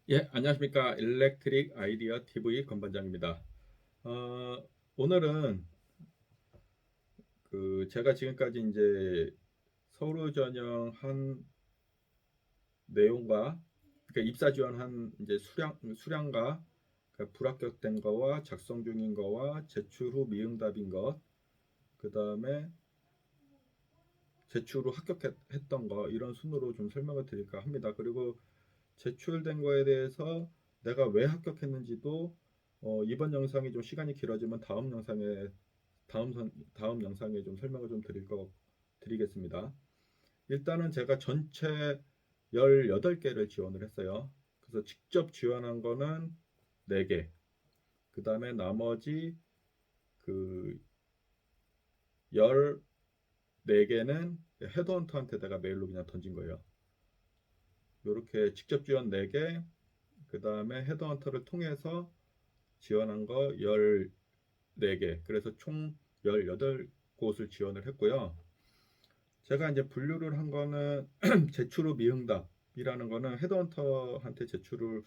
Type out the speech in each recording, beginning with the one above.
예, 안녕하십니까. 일렉트릭 아이디어 TV 건반장입니다. 오늘은 제가 지금까지 이제 서류 전형한 내용과 그러니까 입사 지원한 이제 수량과 그러니까 불합격된 거와 작성 중인 거와 제출 후 미응답인 것, 그 다음에 제출 후 합격했던 거 이런 순으로 좀 설명을 드릴까 합니다. 그리고 제출된 거에 대해서 내가 왜 합격했는지도 이번 영상이 좀 시간이 길어지면 다음 영상에 좀 설명을 좀 드리겠습니다. 일단은 제가 전체 18개를 지원을 했어요. 그래서 직접 지원한 거는 4개. 그 다음에 나머지 그 14개는 헤드헌터한테 내가 메일로 그냥 던진 거예요. 이렇게 직접 지원 4개, 그 다음에 헤드헌터를 통해서 지원한 거 14개. 그래서 총 18곳을 지원을 했고요. 제가 이제 분류를 한 거는 제출 후 미응답이라는 거는 헤드헌터한테 제출을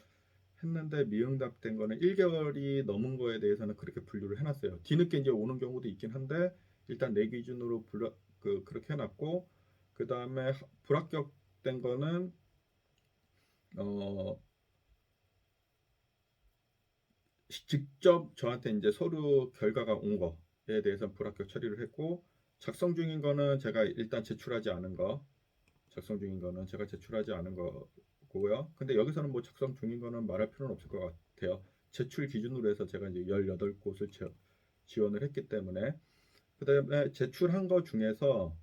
했는데 미응답된 거는 1개월이 넘은 거에 대해서는 그렇게 분류를 해놨어요. 뒤늦게 이제 오는 경우도 있긴 한데 일단 내 기준으로 그렇게 해놨고, 그 다음에 불합격된 거는 어, 직접 저한테 이제 서류 결과가 온 거에 대해서 불합격 처리를 했고, 작성 중인 거는 제가 일단 제출하지 않은 거, 작성 중인 거는 제가 제출하지 않은 거고요. 근데 여기서는 뭐 작성 중인 거는 말할 필요는 없을 것 같아요. 제출 기준으로 해서 제가 이제 18곳을 지원을 했기 때문에. 그다음에 제출한 거 중에서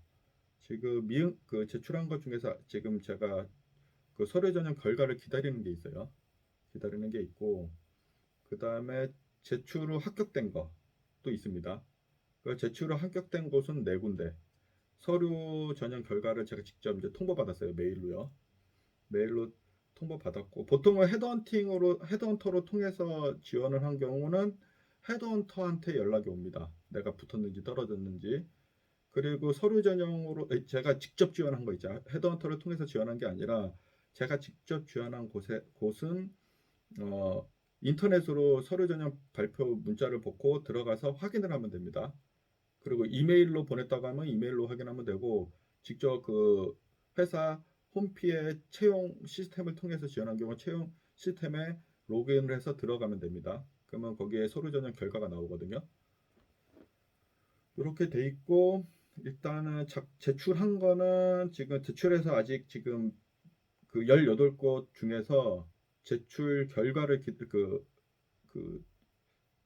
지금 제출한 것 중에서 지금 제가 그 서류 전형 결과를 기다리는 게 있어요. 기다리는 게 있고, 그다음에 제출 후 합격된 것도 있습니다. 그 제출 후 합격된 곳은 4군데. 서류 전형 결과를 제가 직접 이제 통보받았어요. 메일로요. 메일로 통보받았고, 보통은 헤드헌터로 통해서 지원을 한 경우는 헤드헌터한테 연락이 옵니다. 내가 붙었는지 떨어졌는지. 그리고 서류 전형으로 제가 직접 지원한 거 있죠. 헤드헌터를 통해서 지원한 게 아니라 제가 직접 지원한 곳은 어, 인터넷으로 서류 전형 발표 문자를 보고 들어가서 확인을 하면 됩니다. 그리고 이메일로 보냈다고 하면 이메일로 확인하면 되고, 직접 그 회사 홈피의 채용 시스템을 통해서 지원한 경우 채용 시스템에 로그인을 해서 들어가면 됩니다. 그러면 거기에 서류 전형 결과가 나오거든요. 이렇게 돼 있고, 일단은 제출한 거는 지금 제출해서 아직 지금 그 18곳 중에서 제출 결과를 그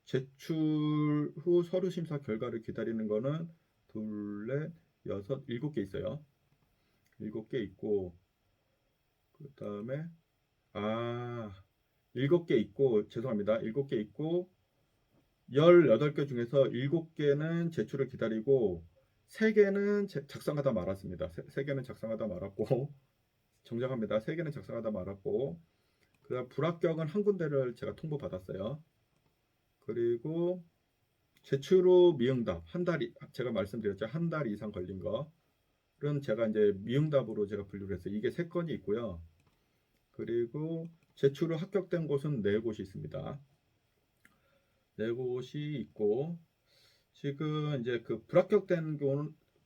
제출 후 서류 심사 결과를 기다리는 거는 둘, 넷, 여섯, 7개 있어요. 7개 있고, 그 다음에 아 7개 있고, 죄송합니다. 7개 있고 18개 중에서 7개는 제출을 기다리고 3개는 작성하다 말았습니다. 3개는 작성하다 말았고 정정합니다. 3개는 작성하다 말았고, 그다음 불합격은 한 군데를 제가 통보받았어요. 그리고 제출 후 미응답 한 달이 제가 말씀드렸죠. 한 달 이상 걸린 거는 제가 이제 미응답으로 제가 분류를 했어요. 이게 3건이 있고요. 그리고 제출 후 합격된 곳은 4곳이 있습니다. 4곳이 있고, 지금 이제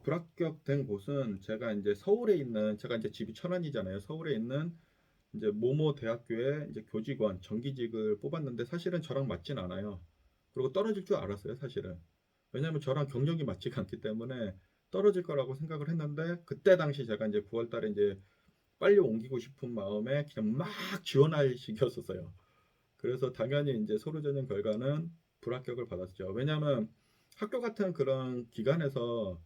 불합격된 곳은 제가 이제 서울에 있는, 제가 이제 집이 천안이잖아요. 서울에 있는 이제 모모 대학교에 이제 교직원 정기직을 뽑았는데 사실은 저랑 맞진 않아요. 그리고 떨어질 줄 알았어요, 사실은. 왜냐하면 저랑 경력이 맞지가 않기 때문에 떨어질 거라고 생각을 했는데, 그때 당시 제가 이제 9월 달에 이제 빨리 옮기고 싶은 마음에 그냥 막 지원할 시기였었어요. 그래서 당연히 이제 서류 전형 결과는 불합격을 받았죠. 왜냐하면 학교 같은 그런 기관에서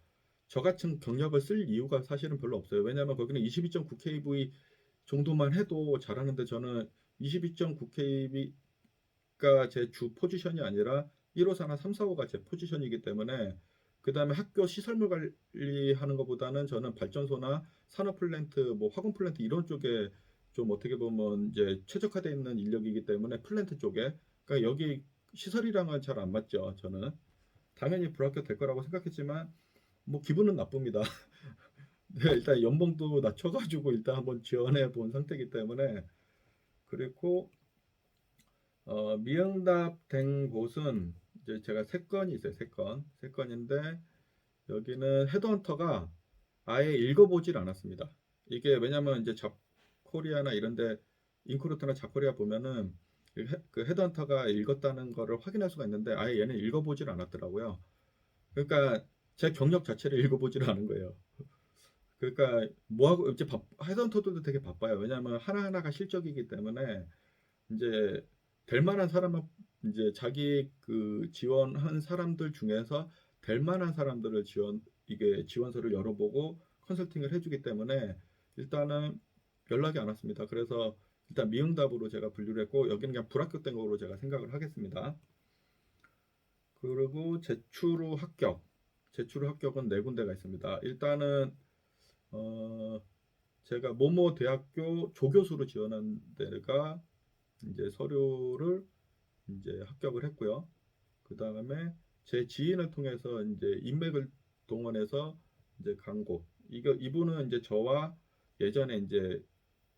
저 같은 경력을 쓸 이유가 사실은 별로 없어요. 왜냐하면 거기는 22.9kV 정도만 해도 잘하는데, 저는 22.9kV가 제 주 포지션이 아니라 1호사나 3, 4호가 제 포지션이기 때문에, 그 다음에 학교 시설물 관리하는 것보다는 저는 발전소나 산업 플랜트, 뭐 화공 플랜트 이런 쪽에 좀 어떻게 보면 이제 최적화되어 있는 인력이기 때문에, 플랜트 쪽에, 그러니까 여기 시설이랑은 잘 안 맞죠. 저는 당연히 불합격 될 거라고 생각했지만 뭐 기분은 나쁩니다. 네, 일단 연봉도 낮춰가지고 일단 한번 지원해 본 상태이기 때문에. 그리고 미응답 된 곳은 이제 제가 3건이 있어요. 3건인데 여기는 헤드헌터가 아예 읽어보질 않았습니다. 이게 왜냐면 이제 잡코리아나 이런데 인크루트나 잡코리아 보면은 그 헤드헌터가 읽었다는 거를 확인할 수가 있는데 아예 얘는 읽어보질 않았더라고요. 그러니까 제 경력 자체를 읽어보질 않은 거예요. 그러니까 뭐하고 이제 헤드헌터들도 되게 바빠요. 왜냐하면 하나하나가 실적이기 때문에 이제 될 만한 사람은 이제 자기 그 지원한 사람들 중에서 될 만한 사람들을 이게 지원서를 열어보고 컨설팅을 해주기 때문에 일단은 연락이 안 왔습니다. 그래서 일단 미응답으로 제가 분류를 했고 여기는 그냥 불합격된 거로 제가 생각을 하겠습니다. 그리고 제출 후 합격은 4군데가 있습니다. 일단은 제가 모모 대학교 조교수로 지원한 데가 이제 서류를 이제 합격을 했고요. 그 다음에 제 지인을 통해서 이제 인맥을 동원해서 이제 간 곳. 이분은 이제 저와 예전에 이제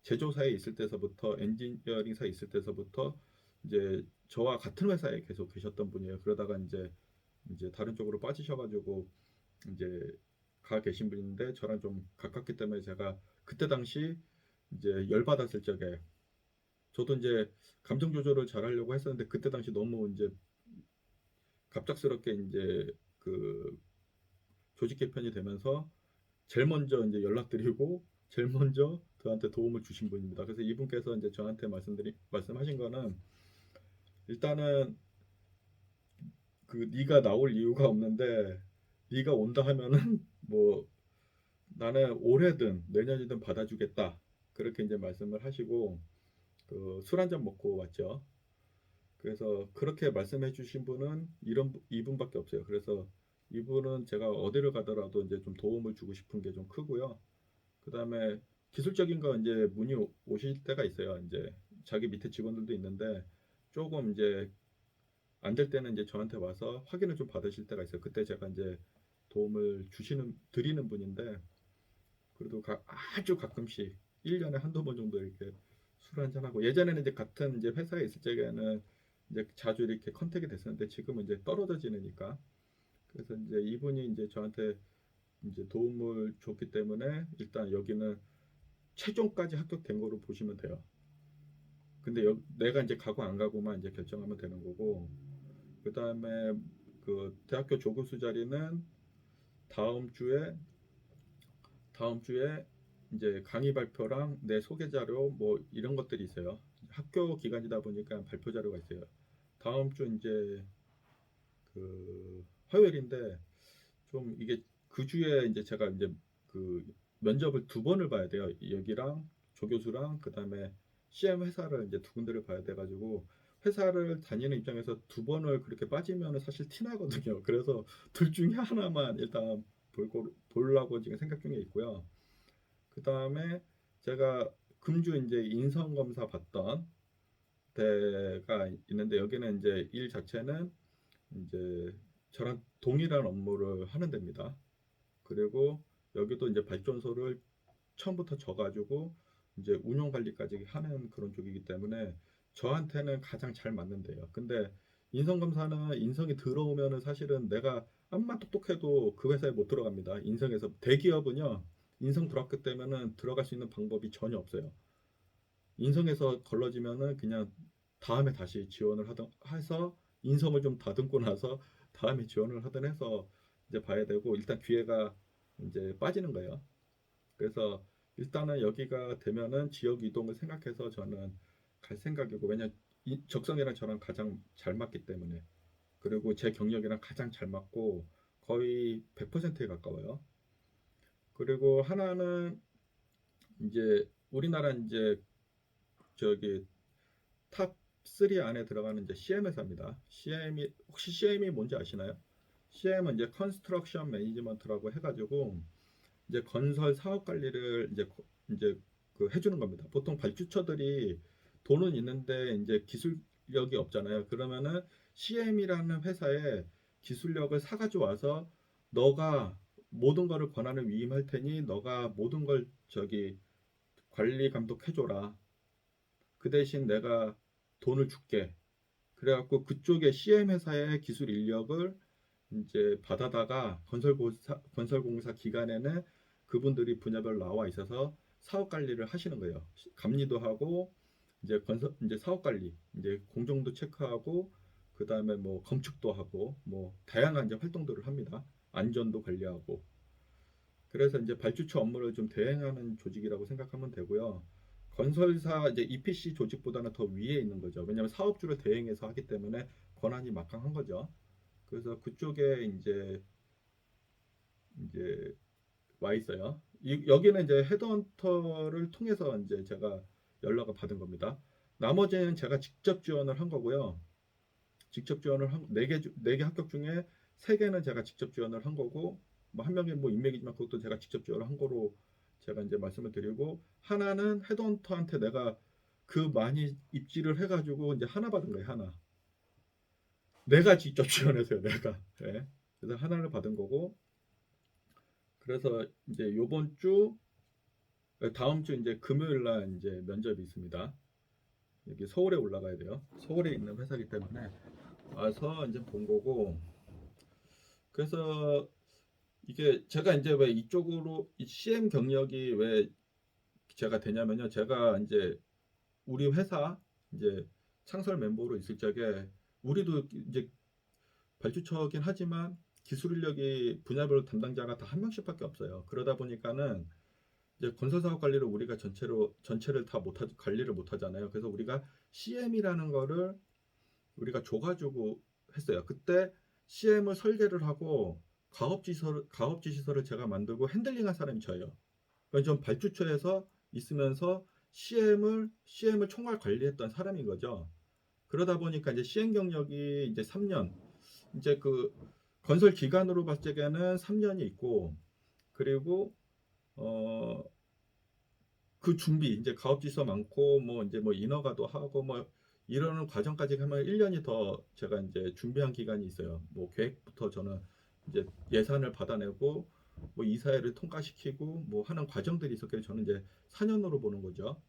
제조사에 있을 때서부터 엔지니어링사에 있을 때서부터 이제 저와 같은 회사에 계속 계셨던 분이에요. 그러다가 이제 다른 쪽으로 빠지셔가지고 이제 가 계신 분인데 저랑 좀 가깝기 때문에 제가 그때 당시 이제 열 받았을 적에 저도 이제 감정 조절을 잘 하려고 했었는데 그때 당시 너무 이제 갑작스럽게 이제 그 조직 개편이 되면서 제일 먼저 이제 연락드리고 제일 먼저 저한테 도움을 주신 분입니다. 그래서 이분께서 이제 저한테 말씀하신 거는 일단은 그 네가 나올 이유가 없는데 네가 온다 하면은 뭐 나는 올해든 내년이든 받아주겠다. 그렇게 이제 말씀을 하시고 그 술 한잔 먹고 왔죠. 그래서 그렇게 말씀해 주신 분은 이분밖에 없어요. 그래서 이분은 제가 어디를 가더라도 이제 좀 도움을 주고 싶은 게 좀 크고요. 그다음에 기술적인 거 이제 문의 오실 때가 있어요. 이제 자기 밑에 직원들도 있는데 조금 이제 안 될 때는 이제 저한테 와서 확인을 좀 받으실 때가 있어요. 그때 제가 이제 도움을 드리는 분인데 그래도 아주 가끔씩 1년에 한두 번 정도 이렇게 술 한잔하고 예전에는 이제 같은 이제 회사에 있을 적에는 이제 자주 이렇게 컨택이 됐었는데 지금은 이제 떨어져 지내니까 그래서 이제 이분이 이제 저한테 이제 도움을 줬기 때문에 일단 여기는 최종까지 합격된 거로 보시면 돼요. 근데 내가 이제 가고 안 가고만 이제 결정하면 되는 거고 그다음에 그 대학교 조교수 자리는 다음 주에 다음 주에 이제 강의 발표랑 내 소개 자료 뭐 이런 것들이 있어요. 학교 기간이다 보니까 발표 자료가 있어요. 다음 주 이제 그 화요일인데 좀 이게 그 주에 이제 제가 이제 그 면접을 2번을 봐야 돼요. 여기랑 조교수랑 그다음에 CM 회사를 이제 2군데를 봐야 돼 가지고 회사를 다니는 입장에서 2번을 그렇게 빠지면 사실 티나거든요. 그래서 둘 중에 하나만 일단 보려고 지금 생각 중에 있고요. 그다음에 제가 금주 이제 인성 검사 받던 데가 있는데 여기는 이제 일 자체는 이제 저랑 동일한 업무를 하는 데입니다. 그리고 여기도 이제 발전소를 처음부터 져가지고 이제 운영 관리까지 하는 그런 쪽이기 때문에 저한테는 가장 잘 맞는 데예요. 근데 인성 검사는 인성이 들어오면은 사실은 내가 암만 똑똑해도 그 회사에 못 들어갑니다. 인성에서 대기업은요 인성 불합격 되면은 들어갈 수 있는 방법이 전혀 없어요. 인성에서 걸러지면은 그냥 다음에 다시 지원을 하던 해서 인성을 좀 다듬고 나서 다음에 지원을 하든 해서 이제 봐야 되고 일단 기회가 이제 빠지는 거예요. 그래서 일단은 여기가 되면은 지역 이동을 생각해서 저는 갈 생각이고 왜냐 적성이랑 저랑 가장 잘 맞기 때문에 그리고 제 경력이랑 가장 잘 맞고 거의 100%에 가까워요. 그리고 하나는 이제 우리나라 이제 저기 탑 3 안에 들어가는 이제 CM 회사입니다. CM이 혹시 CM이 뭔지 아시나요? CM은 이제 컨스트럭션 매니지먼트라고 해가지고 이제 건설 사업 관리를 이제 그 해주는 겁니다. 보통 발주처들이 돈은 있는데 이제 기술력이 없잖아요. 그러면은 CM이라는 회사에 기술력을 사가지고 와서 너가 모든 거를 권한을 위임할 테니 너가 모든 걸 저기 관리 감독해줘라. 그 대신 내가 돈을 줄게. 그래갖고 그쪽에 CM 회사의 기술 인력을 이제 받아다가 건설공사 기간에는 그분들이 분야별 나와 있어서 사업 관리를 하시는 거예요. 감리도 하고 이제 사업 관리, 이제 공정도 체크하고 그다음에 뭐 검측도 하고 뭐 다양한 이제 활동들을 합니다. 안전도 관리하고. 그래서 이제 발주처 업무를 좀 대행하는 조직이라고 생각하면 되고요. 건설사 이제 EPC 조직보다는 더 위에 있는 거죠. 왜냐하면 사업주를 대행해서 하기 때문에 권한이 막강한 거죠. 그래서 그쪽에 이제 와 있어요. 여기는 이제 헤드헌터를 통해서 이제 제가 연락을 받은 겁니다. 나머지는 제가 직접 지원을 한 거고요. 직접 지원을 한 4개 합격 중에 3개는 제가 직접 지원을 한 거고 뭐 한 명이 뭐 인맥이지만 그것도 제가 직접 지원을 한 거로 제가 이제 말씀을 드리고 하나는 헤드헌터한테 내가 그 많이 입지를 해가지고 이제 하나 받은 거예요. 하나. 내가 직접 지원해서요. 내가. 네. 그래서 하나를 받은 거고 그래서 이제 요번 주 다음 주 이제 금요일 날 이제 면접이 있습니다. 여기 서울에 올라가야 돼요. 서울에 있는 회사이기 때문에 와서 이제 본 거고 그래서 이게 제가 이제 왜 이쪽으로 이 CM 경력이 왜 제가 되냐면요. 제가 이제 우리 회사 이제 창설 멤버로 있을 적에 우리도 이제 발주처긴 하지만 기술 인력이 분야별 담당자가 다 한 명씩밖에 없어요. 그러다 보니까는 이제 건설 사업 관리를 우리가 전체를 다 관리를 못 하잖아요. 그래서 우리가 CM이라는 거를 우리가 줘가지고 했어요. 그때 CM을 설계를 하고 가업지 시설을 제가 만들고 핸들링한 사람이 저예요. 그러니까 좀 발주처에서 있으면서 CM을 총괄 관리했던 사람인 거죠. 그러다 보니까 이제 CM 경력이 이제 3년, 이제 그 건설 기간으로 봤을 때는 3년이 있고, 그리고 어, 그 준비, 이제 가업지서 많고, 뭐 이제 뭐 인허가도 하고, 뭐 이러는 과정까지 하면 1년이 더 제가 이제 준비한 기간이 있어요. 뭐 계획부터 저는 이제 예산을 받아내고, 뭐 이사회를 통과시키고, 뭐 하는 과정들이 있었기 저는 이제 4년으로 보는 거죠.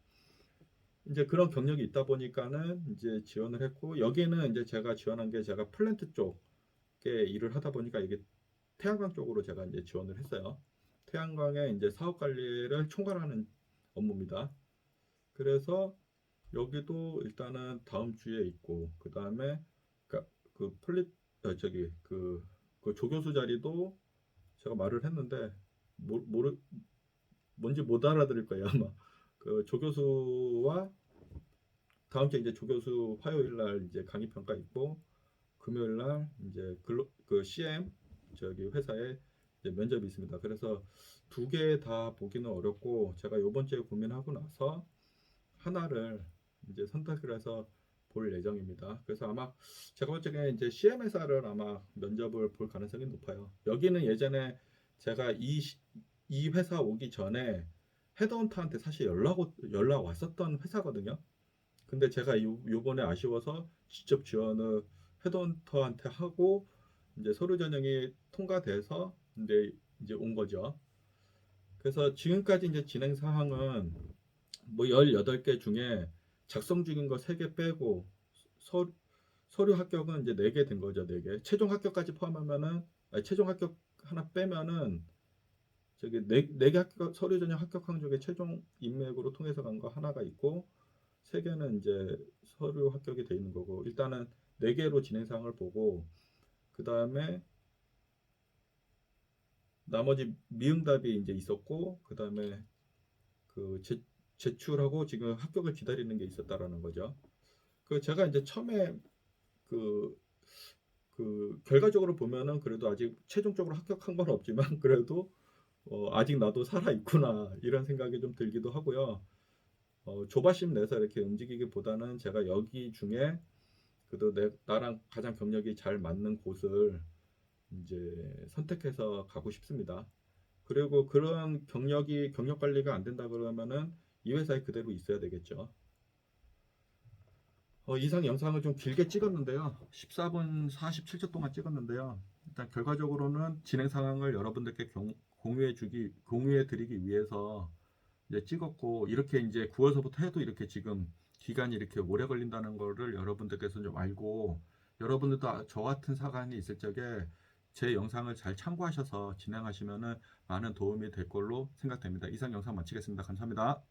이제 그런 경력이 있다 보니까는 이제 지원을 했고, 여기는 이제 제가 지원한 게 제가 플랜트 쪽에 일을 하다 보니까 이게 태양광 쪽으로 제가 이제 지원을 했어요. 태양광의 이제 사업 관리를 총괄하는 업무입니다. 그래서 여기도 일단은 다음 주에 있고 그 다음에 그 폴리 저기 그 조교수 자리도 제가 말을 했는데 모르 뭔지 못 알아들을 거예요 아마. 그 조교수와 다음 주에 이제 조교수 화요일 날 이제 강의 평가 있고 금요일 날 이제 그 CM 저기 회사에 이제 면접이 있습니다. 그래서 2개 다 보기는 어렵고 제가 요번 주에 고민하고 나서 하나를 이제 선택을 해서 볼 예정입니다. 그래서 아마 제가 볼 적에 이제 CM 회사를 아마 면접을 볼 가능성이 높아요. 여기는 예전에 제가 이 회사 오기 전에 헤드헌터한테 사실 연락 왔었던 회사거든요. 근데 제가 요번에 아쉬워서 직접 지원을 헤드헌터한테 하고 이제 서류 전형이 통과돼서 이제 온 거죠. 그래서 지금까지 이제 진행 사항은 뭐 18개 중에 작성 중인 거 3개 빼고 서, 서류 합격은 이제 4개 된 거죠. 4개. 최종 합격까지 포함하면은 최종 합격 하나 빼면은 저기 4개 서류 전형 합격한 중에 최종 인맥으로 통해서 간 거 하나가 있고 3개는 이제 서류 합격이 돼 있는 거고 일단은 4개로 진행 사항을 보고 그다음에 나머지 미응답이 이제 있었고 그다음에 그 제출하고 지금 합격을 기다리는 게 있었다라는 거죠. 그 제가 이제 처음에 그, 그 결과적으로 보면은 그래도 아직 최종적으로 합격한 건 없지만 그래도 아직 나도 살아 있구나 이런 생각이 좀 들기도 하고요. 조바심 내서 이렇게 움직이기보다는 제가 여기 중에 그래도 나랑 가장 경력이 잘 맞는 곳을 이제 선택해서 가고 싶습니다. 그리고 그런 경력 관리가 안 된다 그러면은 이 회사에 그대로 있어야 되겠죠. 이상 영상을 좀 길게 찍었는데요. 14분 47초 동안 찍었는데요. 일단 결과적으로는 진행 상황을 여러분들께 공유해 드리기 위해서 이제 찍었고 이렇게 이제 9월서부터 해도 이렇게 지금 기간이 이렇게 오래 걸린다는 거를 여러분들께서 좀 알고, 여러분들도 저 같은 사강이 있을 적에 제 영상을 잘 참고하셔서 진행하시면은 많은 도움이 될 걸로 생각됩니다. 이상 영상 마치겠습니다. 감사합니다.